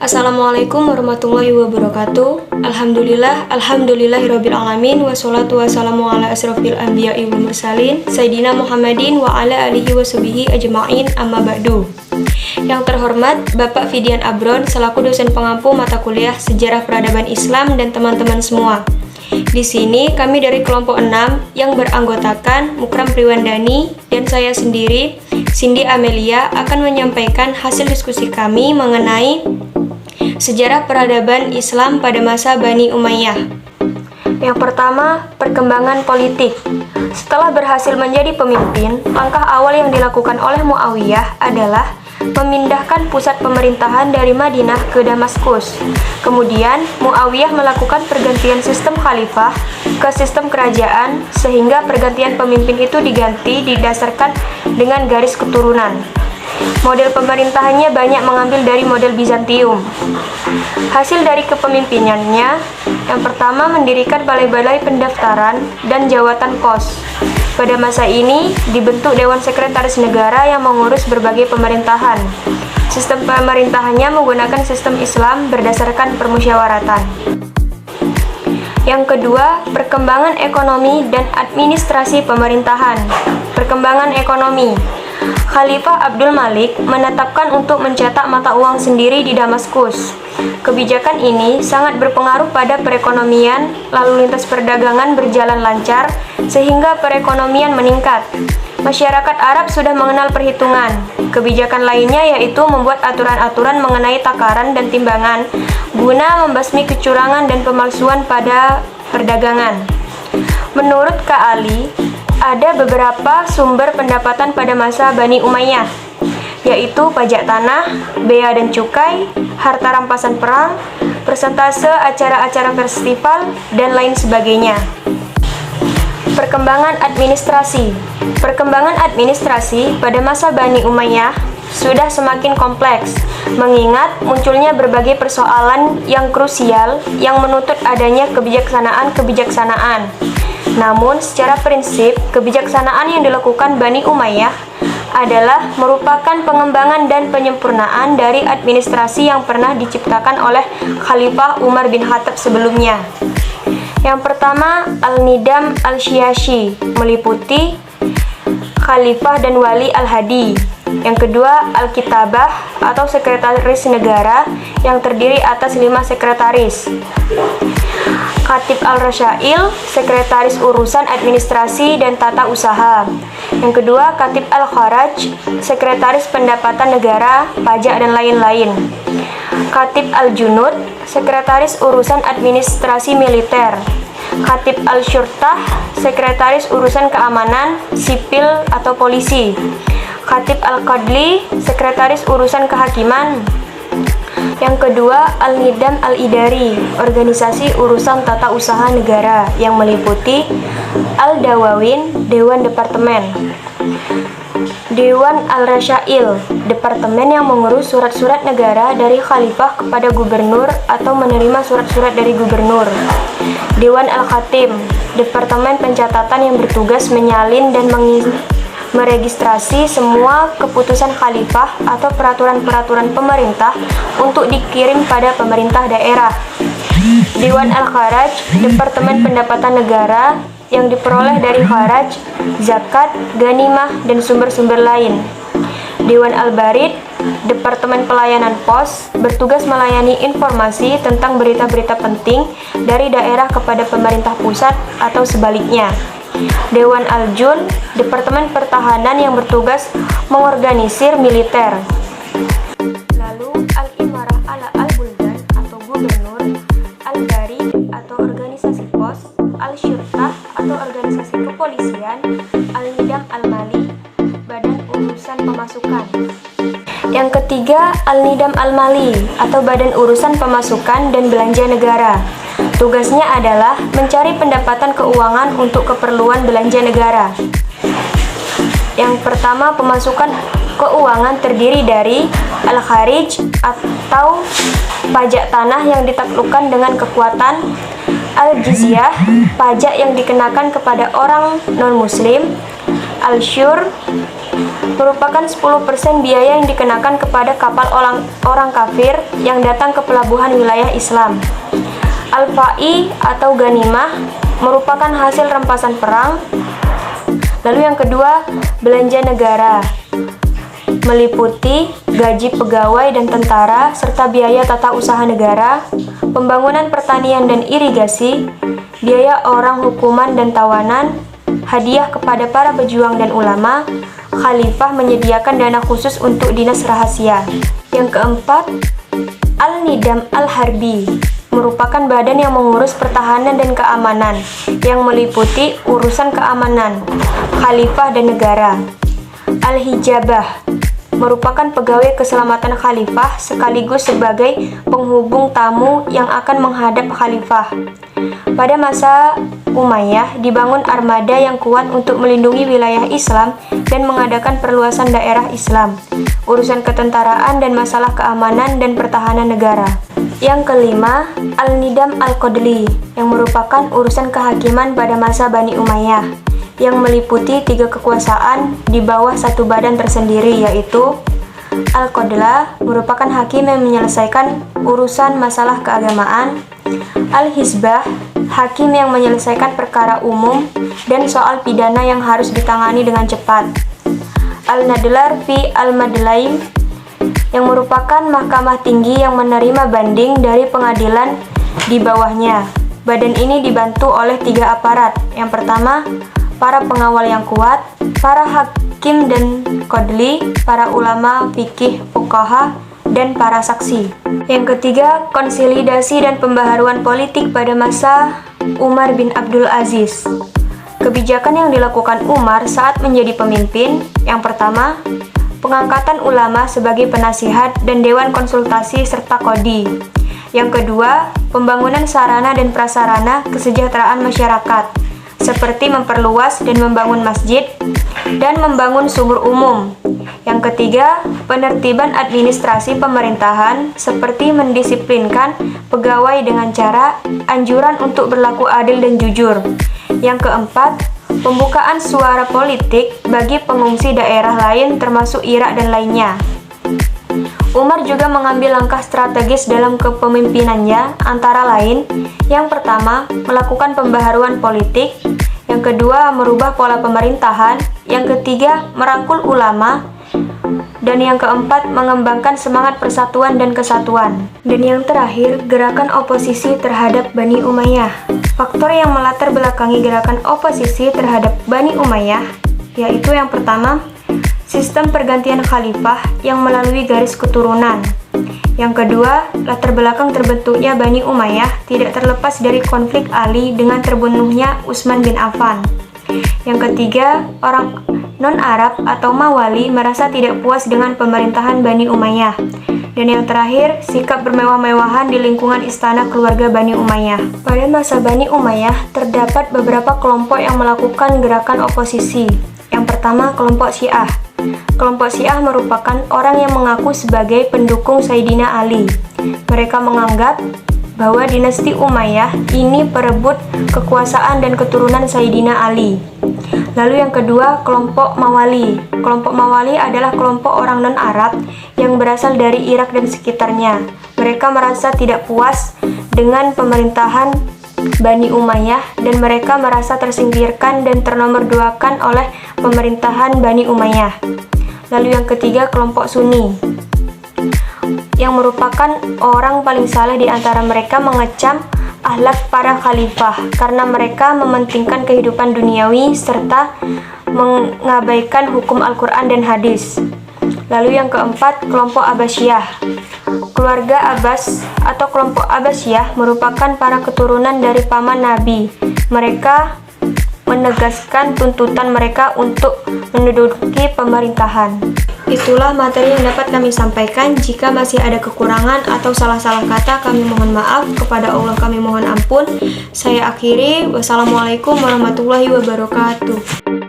Assalamualaikum warahmatullahi wabarakatuh. Alhamdulillahirabbil alamin wassalatu wassalamu ala asrofil anbiya'i wal mursalin Sayyidina Muhammadin wa ala alihi washabihi ajma'in amma ba'du. Yang terhormat Bapak Fidian Abron selaku dosen pengampu mata kuliah Sejarah Peradaban Islam dan teman-teman semua. Di sini kami dari kelompok 6 yang beranggotakan Mukram Priwandani dan saya sendiri, Cindy Amelia, akan menyampaikan hasil diskusi kami mengenai sejarah peradaban Islam pada masa Bani Umayyah. Yang pertama, perkembangan politik. Setelah berhasil menjadi pemimpin, langkah awal yang dilakukan oleh Muawiyah adalah memindahkan pusat pemerintahan dari Madinah ke Damaskus. Kemudian, Muawiyah melakukan pergantian sistem khalifah ke sistem kerajaan sehingga pergantian pemimpin itu didasarkan dengan garis keturunan. Model pemerintahannya banyak mengambil dari model Bizantium. Hasil dari kepemimpinannya, yang pertama mendirikan balai-balai pendaftaran dan jawatan pos. Pada masa ini, dibentuk Dewan Sekretaris Negara yang mengurus berbagai pemerintahan. Sistem pemerintahannya menggunakan sistem Islam berdasarkan permusyawaratan. Yang kedua, perkembangan ekonomi dan administrasi pemerintahan. Perkembangan ekonomi. Khalifah Abdul Malik menetapkan untuk mencetak mata uang sendiri di Damaskus. Kebijakan ini sangat berpengaruh pada perekonomian, lalu lintas perdagangan berjalan lancar, sehingga perekonomian meningkat. Masyarakat Arab sudah mengenal perhitungan. Kebijakan lainnya yaitu membuat aturan-aturan mengenai takaran dan timbangan, guna membasmi kecurangan dan pemalsuan pada perdagangan. Menurut Kak Ali, ada beberapa sumber pendapatan pada masa Bani Umayyah, yaitu pajak tanah, bea dan cukai, harta rampasan perang, persentase acara-acara festival, dan lain sebagainya. Perkembangan administrasi. Perkembangan administrasi pada masa Bani Umayyah sudah semakin kompleks, mengingat munculnya berbagai persoalan yang krusial yang menuntut adanya kebijaksanaan. Namun, secara prinsip, kebijaksanaan yang dilakukan Bani Umayyah adalah merupakan pengembangan dan penyempurnaan dari administrasi yang pernah diciptakan oleh Khalifah Umar bin Khattab sebelumnya. Yang pertama, Al-Nidam Al-Syiashi, meliputi Khalifah dan Wali Al-Hadi. Yang kedua, Al-Kitabah atau Sekretaris Negara yang terdiri atas 5 sekretaris. Khatib Al-Rasyail, Sekretaris Urusan Administrasi dan Tata Usaha. Yang kedua, Khatib Al-Kharaj, Sekretaris Pendapatan Negara, Pajak dan lain-lain. Khatib Al-Junud, Sekretaris Urusan Administrasi Militer. Khatib Al-Syurtah, Sekretaris Urusan Keamanan, Sipil atau Polisi. Khatib Al-Qadli, Sekretaris Urusan Kehakiman. Yang kedua, Al-Nidam Al-Idari, Organisasi Urusan Tata Usaha Negara yang meliputi Al-Dawawin, Dewan Departemen. Dewan Al-Rasyail, Departemen yang mengurus surat-surat negara dari Khalifah kepada gubernur atau menerima surat-surat dari gubernur. Dewan Al-Khatim, Departemen Pencatatan yang bertugas menyalin dan meregistrasi semua keputusan khalifah atau peraturan-peraturan pemerintah untuk dikirim pada pemerintah daerah. Dewan Al-Kharaj, Departemen Pendapatan Negara yang diperoleh dari kharaj, zakat, ghanimah, dan sumber-sumber lain. Dewan Al-Barid, Departemen Pelayanan Pos, bertugas melayani informasi tentang berita-berita penting dari daerah kepada pemerintah pusat atau sebaliknya. Dewan Al-Jun, Departemen Pertahanan yang bertugas mengorganisir militer. Lalu Al-Imarah ala Al-Buldan atau Gubernur, Al-Bari atau organisasi pos, Al-Syurtah atau organisasi kepolisian, Al-Nidam Al-Mali, Badan Urusan Pemasukan. Yang ketiga, Al-Nidam Al-Mali atau Badan Urusan Pemasukan dan Belanja Negara. Tugasnya adalah mencari pendapatan keuangan untuk keperluan belanja negara. Yang pertama, pemasukan keuangan terdiri dari Al-Kharij atau pajak tanah yang ditaklukkan dengan kekuatan, Al-Jizyah, pajak yang dikenakan kepada orang non-muslim, Al-Syur, merupakan 10% biaya yang dikenakan kepada kapal orang kafir yang datang ke pelabuhan wilayah Islam. Al-Fa'i atau ganimah merupakan hasil rampasan perang. Lalu yang kedua, belanja negara, meliputi gaji pegawai dan tentara serta biaya tata usaha negara, pembangunan pertanian dan irigasi, biaya orang hukuman dan tawanan, hadiah kepada para pejuang dan ulama. Khalifah menyediakan dana khusus untuk dinas rahasia. Yang keempat, Al-Nidam Al-Harbi merupakan badan yang mengurus pertahanan dan keamanan yang meliputi urusan keamanan, khalifah dan negara. Al-Hijabah merupakan pegawai keselamatan khalifah sekaligus sebagai penghubung tamu yang akan menghadap khalifah. Pada masa Umayyah dibangun armada yang kuat untuk melindungi wilayah Islam dan mengadakan perluasan daerah Islam, urusan ketentaraan dan masalah keamanan dan pertahanan negara. Yang kelima, Al-Nidam Al-Qadli yang merupakan urusan kehakiman pada masa Bani Umayyah yang meliputi 3 kekuasaan di bawah satu badan tersendiri, yaitu Al-Qadla merupakan hakim yang menyelesaikan urusan masalah keagamaan, Al-Hizbah hakim yang menyelesaikan perkara umum dan soal pidana yang harus ditangani dengan cepat, Al-Nadlar fi Al-Madlain yang merupakan mahkamah tinggi yang menerima banding dari pengadilan di bawahnya. Badan ini dibantu oleh 3 aparat. Yang pertama, para pengawal yang kuat, para hakim dan qadli, para ulama fikih fuqaha, dan para saksi. Yang ketiga, konsolidasi dan pembaharuan politik pada masa Umar bin Abdul Aziz. Kebijakan yang dilakukan Umar saat menjadi pemimpin, yang pertama, pengangkatan ulama sebagai penasihat dan dewan konsultasi serta qadi. Yang kedua, pembangunan sarana dan prasarana kesejahteraan masyarakat, seperti memperluas dan membangun masjid dan membangun sumur umum. Yang ketiga, penertiban administrasi pemerintahan seperti mendisiplinkan pegawai dengan cara anjuran untuk berlaku adil dan jujur. Yang keempat, pembukaan suara politik bagi pengungsi daerah lain termasuk Irak dan lainnya. Umar juga mengambil langkah strategis dalam kepemimpinannya, antara lain, yang pertama, melakukan pembaharuan politik, yang kedua, merubah pola pemerintahan, yang ketiga, merangkul ulama, dan yang keempat, mengembangkan semangat persatuan dan kesatuan. Dan yang terakhir, gerakan oposisi terhadap Bani Umayyah. Faktor yang melatar belakangi gerakan oposisi terhadap Bani Umayyah, yaitu yang pertama, sistem pergantian khalifah yang melalui garis keturunan. Yang kedua, latar belakang terbentuknya Bani Umayyah tidak terlepas dari konflik Ali dengan terbunuhnya Utsman bin Affan. Yang ketiga, orang non-Arab atau Mawali merasa tidak puas dengan pemerintahan Bani Umayyah. Dan yang terakhir, sikap bermewah-mewahan di lingkungan istana keluarga Bani Umayyah. Pada masa Bani Umayyah, terdapat beberapa kelompok yang melakukan gerakan oposisi. Yang pertama, kelompok Syiah. Kelompok Syiah merupakan orang yang mengaku sebagai pendukung Sayyidina Ali. Mereka menganggap bahwa dinasti Umayyah ini perebut kekuasaan dan keturunan Sayyidina Ali. Lalu yang kedua, kelompok Mawali. Kelompok Mawali adalah kelompok orang non-Arab yang berasal dari Irak dan sekitarnya. Mereka merasa tidak puas dengan pemerintahan Bani Umayyah dan mereka merasa tersingkirkan dan ternomorduakan oleh pemerintahan Bani Umayyah. Lalu yang ketiga, kelompok Sunni yang merupakan orang paling saleh di antara mereka mengecam akhlak para khalifah karena mereka mementingkan kehidupan duniawi serta mengabaikan hukum Al-Quran dan hadis. Lalu yang keempat, kelompok Abbasiyah. Keluarga Abbas atau kelompok Abbasiyah merupakan para keturunan dari paman Nabi. Mereka menegaskan tuntutan mereka untuk menduduki pemerintahan. Itulah materi yang dapat kami sampaikan. Jika masih ada kekurangan atau salah-salah kata, kami mohon maaf. Kepada Allah kami mohon ampun. Saya akhiri. Wassalamualaikum warahmatullahi wabarakatuh.